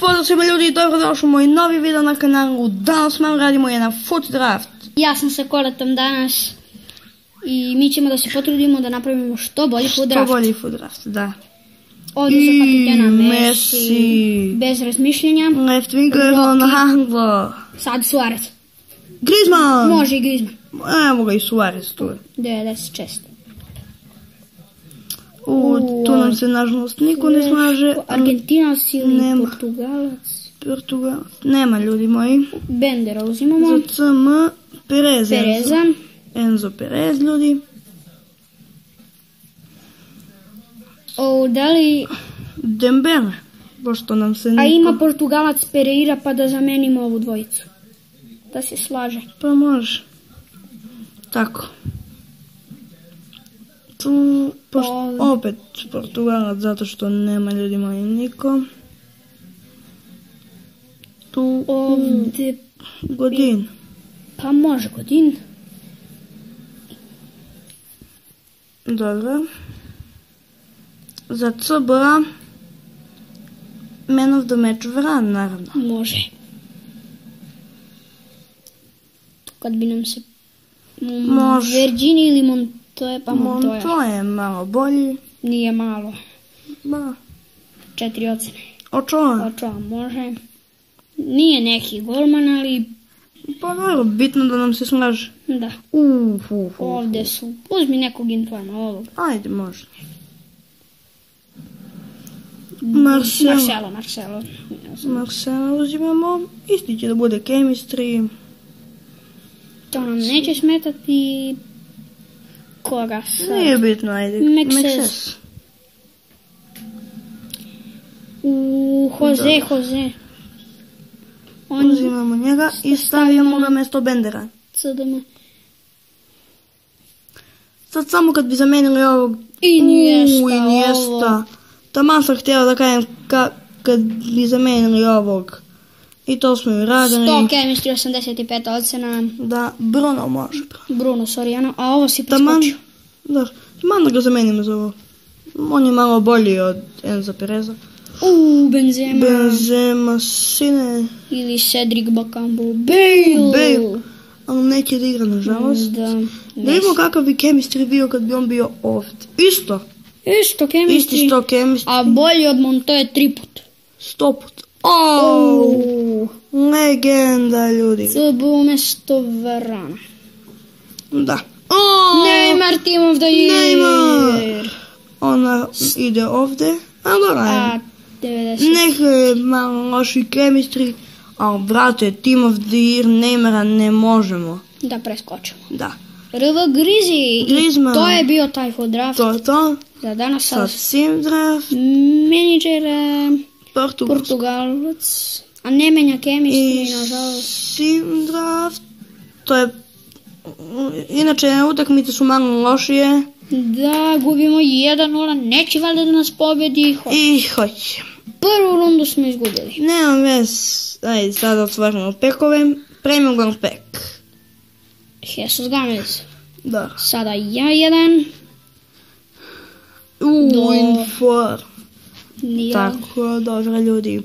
Pozdrav svima ljudi, dobrodošli u moj novi video na kanalu. Danas malo radimo jedan foot draft. Ja sam sa Koletom danas i mi ćemo da se potrudimo da napravimo što bolji foot draft. Što bolji foot draft, da. Ovdje za kapitena Messi, bez razmišljenja. Left winger Ronaldo. Sad Suarez. Griezmann. Može i Griezmann. Evo ga i Suarez tu. 96. Tu nam se nažalost niko ne slaže. Argentinac ili Portugalac? Portugalac. Nema, ljudi moji. Bendera uzimamo. Za CM Pereza. Enzo Perez, ljudi. Da li... Dembele. Pošto nam se niko... A ima Portugalac Pereira, pa da zamenimo ovu dvojicu. Da se slaže. Pa može. Tako. Tu opet Portugalac, zato što nema, ljudi moji, niko. Tu ovdje Godin. Pa može Godin. Dobro. Za CBA Man of the Match Varane, naravno. Može. Kad bi nam se Vergini ili Montoya, pa Montoya. Montoya je malo bolji. Nije malo. Ba. 4 ocene. Ochoa. Ochoa može. Nije neki golman, ali... Pa dobro, bitno da nam se slaže. Da. Ovdje su. Uzmi nekog informa ovog. Ajde, može. Marcelo uzimamo. Isti će da bude chemistry. To nam neće smetati. Koga sad? Nije bitno, ajde. Mexes. Jose. Uzimamo njega i stavimo ga mjesto Bendera. CDM. Sad samo kad bi zamenili ovog... Iniesta. Taman sam htjela da kajem kad bi zamenili ovog. I to smo i radili. 100 chemistry, 85 ocena. Da, Bruno može. Bruno Soriano, a ovo si preskočio. Da, taman da ga zamenimo za ovo. On je malo bolji od Enza Pereza. Benzema, sine. Ili Cedric Bakambu. Bale. Ali neće da igra, nažalost. Da vidimo kakav bi chemistry bio kad bi on bio ovdje. Isto chemistry. A bolji od Montoya 3 put. 100 put. Legenda, ljudi. CB umjesto Varane. Da. Neymar, Team of the Year. Ona ide ovdje. A dobra. 90. Neko je malo loši chemistry. A brate, Team of the Year Neymara ne možemo. Da preskočimo. Da. RV Griezmann. To je bio taj foot draft. To. Za danas sad sim draft. Menadžer Portugalac. A ne menja chemistry, nažalost. Sim draft. To je... Inače, utakmice su malo lošije. Da, gubimo 1-0. Neće valjda da nas pobedi. I hoće. Prvu rundu smo izgubili. Nemam vez. Ajde, sada otvaramo pekove. Premium Grand Pack. Jesus Gomez. Da. Sada ja jedan. Infor. Tako, dobro, ljudi.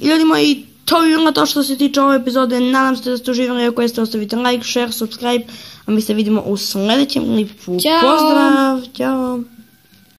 I ljudi moji, to bi bilo to što se tiče ove epizode. Nadam se da ste uživali. Ako jeste, ostavite like, share, subscribe. A mi se vidimo u sljedećem klipu. Pozdrav. Ćao.